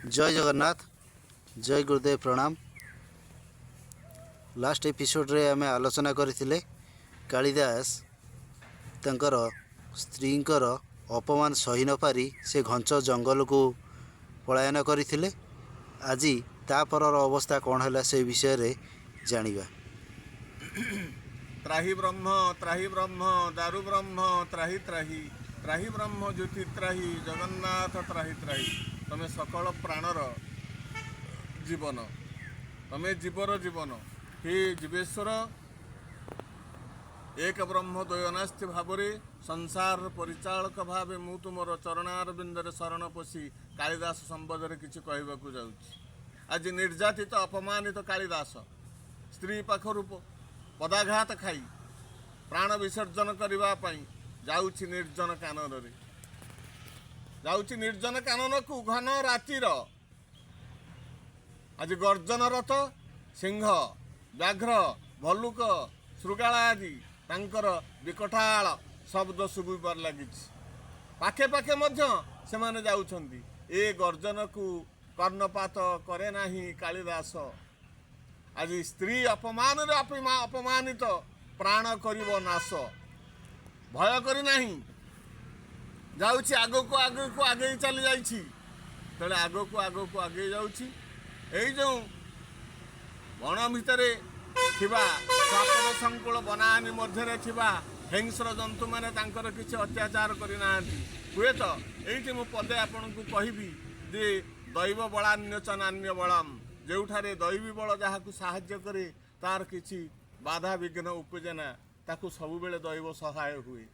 जय जगन्नाथ जय गुरुदेव प्रणाम। लास्ट एपिसोड रे आमे आलोचना करथिले कालिदास तंकर स्त्रींकर अपमान सही न पारी से घंच जंगल को पलायन करथिले। आज तापर अवस्था कौन है से विषय रे जानिबा। त्राही ब्रह्म दारु ब्रह्म त्राही त्राही त्राही ब्रह्म ज्योति त्राही जगन्नाथ त्राही त्राही। तमें सकल प्राणर जीवन, तमें जीवर जीवन। हे जीवेश्वर एक ब्रह्म द्वयनास्ति भावरे संसार परिचालक भावे मु तुमर चरणार बिंदरे शरण पशि कालिदास संबंध में किसी कहवाक जाऊँगी। आज निर्यातित अपमानित कालिदास स्त्री पाखर पदाघात खाई प्राण विसर्जन करने जाऊँगी निर्जन कानन रे, जाऊँगी निर्जन कानन को घन रातिर। आज गर्जनरत सिंह व्याघ्र भल्लुक शृगाल आदि तांकर विकटाल शब्द शुभिबार लगी। पाखे पाखे मध्य सेमाने जाउछंती। ए गर्जन को कर्णपात करे नाही कालिदास। आज स्त्री अपमान रे अपमानित प्राण करिवो नाश। भय करी नाही जाउछि आगो को आगे चली जाइछि। तले आगो को आगे जाउछि। एई जो बण भितरे थिबा स्वापद संकुल बनानी मध्यरे थिबा हिंस्र जंतु माने तांकर किछि अत्याचार करि नांती। हुए तो एइठी मु पदे आपन को कहिबी जे दैव बलान्य च नान्य बलम। जोठारे दैवी बल जहाकू साहाय्य करे तार किछि बाधा विघ्न उपजेना ताकू सबु बेले दैव सहाय हुए।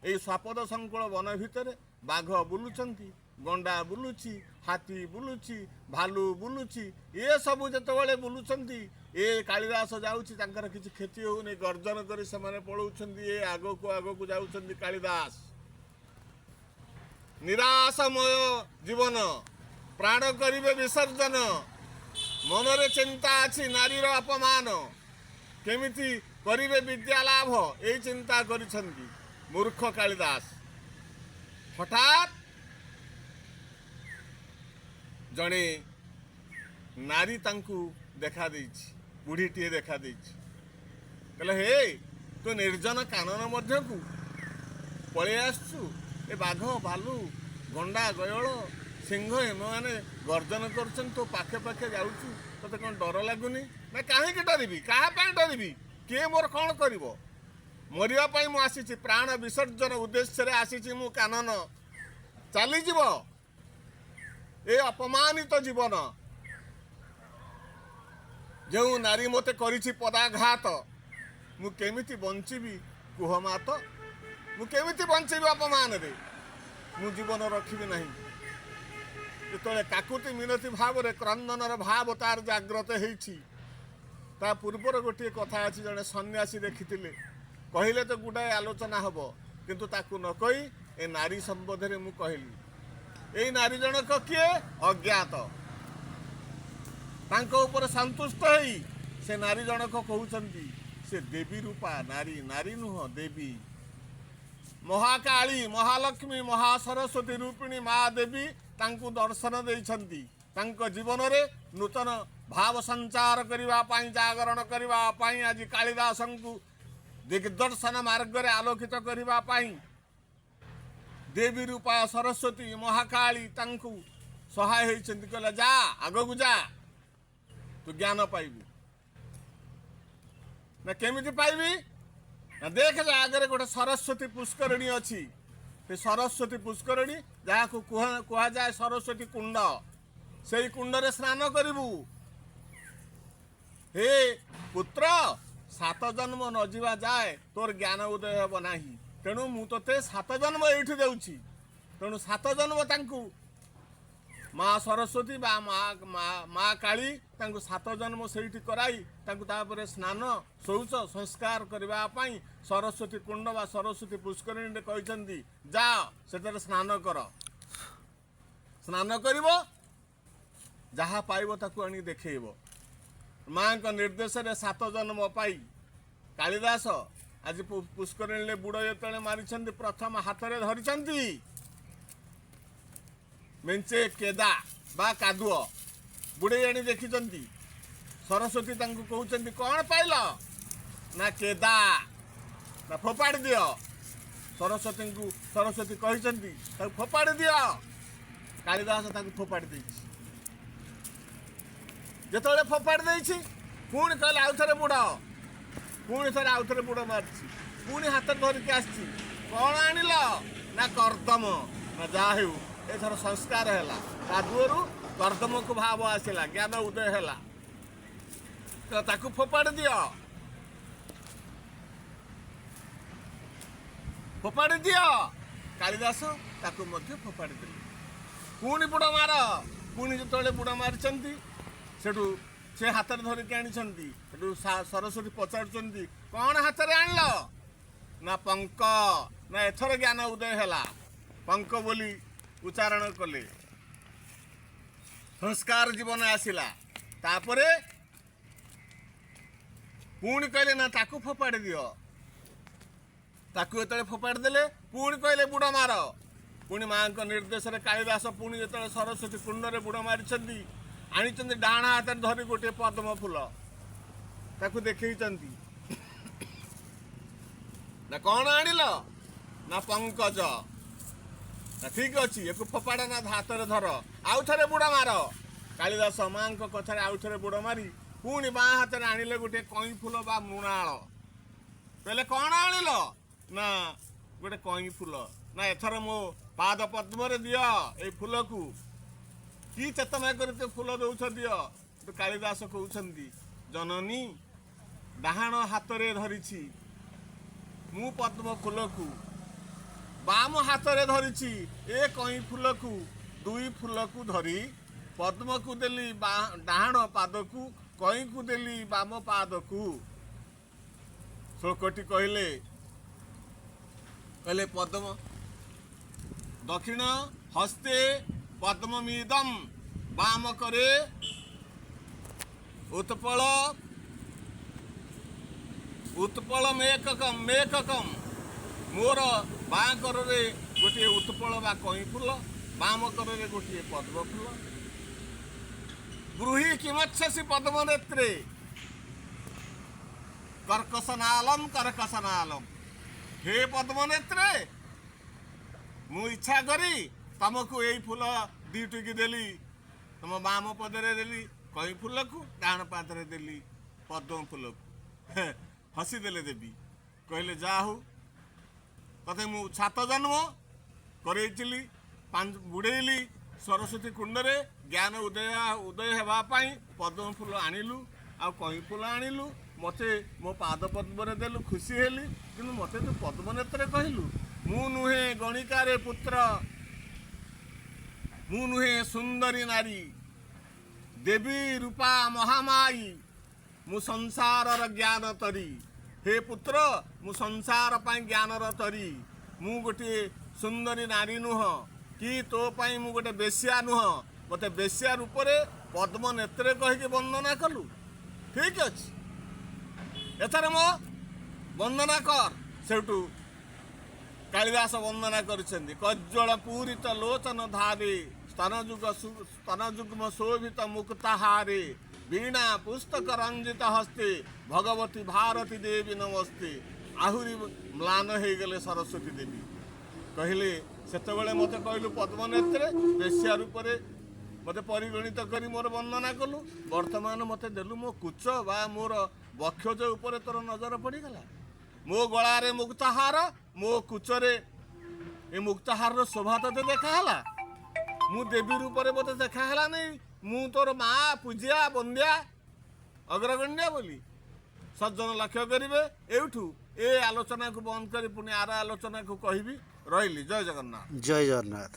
एई स्वापद संकुल वन भितरे बाघ बुलुचंती, गंडा बुलुची, हाथी बुलुची, भालू बुलुची। ये सबू जेतेबेले बुलुचंती ए कालिदास जाउची तांकर किछि क्षति होउनी। गर्जन करी सेमाने पळौचंती। ए आगो को जाउचंती कालिदास। निराशमय जीवन प्राण करिवे विसर्जन। मनरे चिंता अछि नारीर अपमान केमिति करिवे विद्या लाभ ए चिंता करिसंती मूर्ख कालिदास। हठात जड़े नारी तांकू देखा देछि, बुढ़ीटे देखा देछि। कहले हे तू निर्जन कानन मध्य को पळे आसछु। ए बाघ भालू गंडा गयल सिंह एमाने गर्जन करछन तो पाखे पाखे जाउछु। तते कोन डर लागुनी? मैं काहे के डरबी? काहा पाई डरबी? के मोर कोन करिवो? मरिया पाई मु आसीछि। प्राण विसर्जन उद्देश्य रे आसीछि मु। कानन चली जीव ए अपमानित जीवन। जो नारी मते करिछि पदाघात मु केमिति बंचिबी? कुह मात मु केमिति बंचिबी अपमान रे? मु जीवन रखिबी नहीं। जेतले काकुति मिनति भाव रे क्रंदनर भाव तार जाग्रत हेछि। ता पूर्वर गोटे कथा अछि। जने सन्यासी देखिथिले कहिले तो गुडाए आलोचना हबो किंतु ताकू न कही ए नारी संबंध रे मु कहली। ए नारी जनक किए? अज्ञात। तांको ऊपर संतुष्ट हेई से नारी जनक कहउचंती से देवी रूपा नारी। नारी नुह देवी। महाकाली महालक्ष्मी महासरस्वती रूपिणी माँ देवी तांकू दर्शन देइछंती। तांको जीवन रे नूतन भाव संचार करिवा पाई जागरण करिवा पाई आज कालिदासंकु दिग्दर्शन मार्ग रे आलोकित करिवा पाई देवी रूपा सरस्वती महाकाली तांकू सहाय होइछंती। कहला जा आगो जा तू ज्ञान पाइबू। ना केमिति पाइबी? ना देख जा आगे गोटे सरस्वती पुष्करणी अच्छी। से सरस्वती पुष्करणी जहाँ को कह जाए सरस्वती कुंड। से कुंड रे स्नान करिबू। हे पुत्र 7 जन्म न जीवा जाए तोर ज्ञान उदय हेब नाही। तेणु मु तोते 7 जन्म एठी देउछि। तेणु 7 जन्म तांकू माँ सरस्वती बा माँ काली तांकू 7 जन्म सेठी कराई तांकू तापरे स्नान शौच संस्कार करबा पाई सरस्वती कुंड बा सरस्वती पुष्करणी रे कहिसंती जा सेतरे स्नान कर। स्नान करिवो जहा पाइबो ताकू आनी देखेइबो। माँ को निर्देश रे 7 जन्म पाई कालिदास आज पुष्करणी रे बुड़ जेतले मारिछंती प्रथम हाथ रे धरिछंती मेंचे केदा ବା କାଦୁଅ ବୁଡ଼େଇ ଆଣି ଦେଖିଛନ୍ତି। ସରସ୍ୱତୀ ତାଙ୍କୁ କହୁଛନ୍ତି କ'ଣ ପାଇଲ ନା କେଦା, ନା ଫୋପାଡ଼ି ଦିଅ। ସରସ୍ୱତୀ କହିଛନ୍ତି ତାକୁ ଫୋପାଡ଼ି ଦିଅ। କାଳିଦାସ ତାକୁ ଫୋପାଡ଼ି ଦେଇଛି। ଯେତେବେଳେ ଫୋପାଡ଼ି ଦେଇଛି ପୁଣି କହିଲେ ଆଉଥରେ ବୁଡ଼। ପୁଣି ଥରେ ଆଉଥରେ ବୁଡ଼ ମାରିଛି। ପୁଣି ହାତରେ ଧରିକି ଆସିଛି। କ'ଣ ଆଣିଲ ନା କର୍ଦ୍ଦମ। ନା ଯାହା ହେଉ ଏଥର ସଂସ୍କାର ହେଲା। କାଦୁଅରୁ କର୍ଦ୍ଦମକୁ ଭାବ ଆସିଲା, ଜ୍ଞାନ ଉଦୟ ହେଲା। ତ ତାକୁ ଫୋପାଡ଼ି ଦିଅ, ଫୋପାଡ଼ି ଦିଅ। କାଳିଦାସ ତାକୁ ମଧ୍ୟ ଫୋପାଡ଼ି ଦେଲେ। ପୁଣି ବୁଡ଼ ମାର। ପୁଣି ଯେତେବେଳେ ବୁଡ଼ ମାରିଛନ୍ତି ସେଠୁ ସେ ହାତରେ ଧରିକି ଆଣିଛନ୍ତି। ସେଠୁ ସରସ୍ୱତୀ ପଚାରୁଛନ୍ତି କ'ଣ ହାତରେ ଆଣିଲ ନା ପଙ୍କ। ନା ଏଥର ଜ୍ଞାନ ଉଦୟ ହେଲା। ପଙ୍କ ବୋଲି ଉଚ୍ଚାରଣ କଲେ। ସଂସ୍କାର ଜୀବନ ଆସିଲା। ତାପରେ ପୁଣି କହିଲେ ନା ତାକୁ ଫୋପାଡ଼ି ଦିଅ। ତାକୁ ଯେତେବେଳେ ଫୋପାଡ଼ି ଦେଲେ ପୁଣି କହିଲେ ବୁଡ଼ ମାର। ପୁଣି ମାଙ୍କ ନିର୍ଦ୍ଦେଶରେ କାଳିଦାସ ପୁଣି ଯେତେବେଳେ ସରସ୍ୱତୀ କୁଣ୍ଡରେ ବୁଡ଼ ମାରିଛନ୍ତି, ଆଣିଛନ୍ତି ଡାହାଣ ହାତରେ ଧରି ଗୋଟିଏ ପଦ୍ମ ଫୁଲ। ତାକୁ ଦେଖେଇଛନ୍ତି। ନା କ'ଣ ଆଣିଲ ନା ପଙ୍କଜ। ନା ଠିକ ଅଛି, ଏକୁ ଫୋପାଡ଼ ନା ହାତରେ ଧର, ଆଉ ଥରେ ବୁଡ଼ ମାର। କାଳିଦାସ ମାଙ୍କ କଥାରେ ଆଉ ଥରେ ବୁଡ଼ ମାରି ପୁଣି ବାଁ ହାତରେ ଆଣିଲେ ଗୋଟିଏ କଇଁ ଫୁଲ ବା ମୃଣାଳ। କହିଲେ କ'ଣ ଆଣିଲ ନା ଗୋଟେ କଇଁ ଫୁଲ। ନା ଏଥର ମୋ ପାଦ ପଦ୍ମରେ ଦିଅ ଏଇ ଫୁଲକୁ। କି ଚେତନା କରି ତ ଫୁଲ ଦଉଛ ଦିଅ। କାଳିଦାସ କହୁଛନ୍ତି ଜନନୀ ଡାହାଣ ହାତରେ ଧରିଛି ମୁଁ ପଦ୍ମ ଫୁଲକୁ, ବାମ ହାତରେ ଧରିଛି ଏ କଇଁ ଫୁଲକୁ। ଦୁଇ ଫୁଲକୁ ଧରି ପଦ୍ମକୁ ଦେଲି ଡାହାଣ ପାଦକୁ, କଇଁକୁ ଦେଲି ବାମ ପାଦକୁ। ଶ୍ଳୋକଟି କହିଲେ ପଦ୍ମ ଦକ୍ଷିଣ ହସ୍ତେ ପଦ୍ମମିଦಂ ବାମ କରେ ଉତ୍ପଳ ମେକକମ୍। ମୋର ବାଁ କରରେ ଗୋଟିଏ ଉତ୍ପଳ ବା କଇଁ ଫୁଲ, ବାମ କରରେ ଗୋଟିଏ ପଦ୍ମ ଫୁଲ। ବ୍ରୁହି କିମଚ୍ଛସି ପଦ୍ମ ନେତ୍ରେ କର୍କଶନାଲମ୍। ହେ ପଦ୍ମ ନେତ୍ରେ, ମୁଁ ଇଚ୍ଛା କରି ତମକୁ ଏଇ ଫୁଲ ଦିଟିକି ଦେଲି। ତମ ବାମ ପଦରେ ଦେଲି କଇଁ ଫୁଲକୁ, ଡାହାଣ ପାଦରେ ଦେଲି ପଦ୍ମ ଫୁଲକୁ। ହସିଦେଲେ ଦେବୀ। କହିଲେ ଯାହା ହଉ, ତତେ ମୁଁ 7 ଜନ୍ମ କରେଇଥିଲି, ବୁଡ଼େଇଲି ସରସ୍ୱତୀ କୁଣ୍ଡରେ। ଜ୍ଞାନ ଉଦୟ ହେବା ପାଇଁ ପଦ୍ମ ଫୁଲ ଆଣିଲୁ ଆଉ କଇଁ ଫୁଲ ଆଣିଲୁ। ମୋତେ ମୋ ପାଦ ପଦ୍ମରେ ଦେଲୁ, ଖୁସି ହେଲି। କିନ୍ତୁ ମୋତେ ତୁ ପଦ୍ମ ନେତ୍ରେ କହିଲୁ। ମୁଁ ନୁହେଁ ଗଣିକାରେ ପୁତ୍ର, ମୁଁ ନୁହେଁ ସୁନ୍ଦରୀ ନାରୀ, ଦେବୀ ରୂପା ମହାମାୟୀ, ମୁଁ ସଂସାରର ଜ୍ଞାନ ତରି। ହେ ପୁତ୍ର, ମୁଁ ସଂସାର ପାଇଁ ଜ୍ଞାନର ତରି। ମୁଁ ଗୋଟିଏ ସୁନ୍ଦରୀ ନାରୀ ନୁହଁ କି ତୋ ପାଇଁ ମୁଁ ଗୋଟେ ବେଶ୍ୟା ନୁହଁ। ମୋତେ ବେଶ୍ୟା ରୂପରେ ପଦ୍ମ ନେତ୍ରେ କହିକି ବନ୍ଦନା କଲୁ। ଠିକ ଅଛି, ଏଥର ମୋ ବନ୍ଦନା କର। ସେଠୁ କାଳିଦାସ ବନ୍ଦନା କରିଛନ୍ତି। କଜ୍ଜଳ ପୂରିତ ଲୋଚନ ଧାରେ, স্তনযুଗ୍ମ ଶୋଭିତ ମୁକ୍ତାହାରେ, ବୀଣା ପୁସ୍ତକ ରଞ୍ଜିତ ହସ୍ତେ, ଭଗବତୀ ଭାରତୀ ଦେବୀ ନମସ୍ତେ। ଆହୁରି ମ୍ଳାନ ହେଇଗଲେ ସରସ୍ୱତୀ ଦେବୀ। କହିଲେ ସେତେବେଳେ ମୋତେ କହିଲୁ ପଦ୍ମନେତ୍ରେ, ବେଶ୍ୟା ରୂପରେ ମୋତେ ପରିଗଣିତ କରି ମୋର ବନ୍ଦନା କଲୁ। ବର୍ତ୍ତମାନ ମୋତେ ଦେଲୁ ମୋ କୁଚ ବା ମୋର ବକ୍ଷୋଜ ଉପରେ ତୋର ନଜର ପଡ଼ିଗଲା। ମୋ ଗଳାରେ ମୁକ୍ତାହାର, ମୋ କୁଚରେ ଏ ମୁକ୍ତାହାରର ଶୋଭା ତତେ ଦେଖାହେଲା। ମୁଁ ଦେବୀ ରୂପରେ ମୋତେ ଦେଖାହେଲାନି। ମୁଁ ତୋର ମା, ପୂଜ୍ୟା, ବନ୍ଦ୍ୟା, ଅଗ୍ରଗଣ୍ୟା ବୋଲି। ସଜ୍ଜନ ଲକ୍ଷ୍ୟ କରିବେ। ଏଇଠୁ ଏ ଆଲୋଚନାକୁ ବନ୍ଦ କରି ପୁଣି ଆର ଆଲୋଚନାକୁ କହିବି। ରହିଲି। ଜୟ ଜଗନ୍ନାଥ। ଜୟ ଜଗନ୍ନାଥ।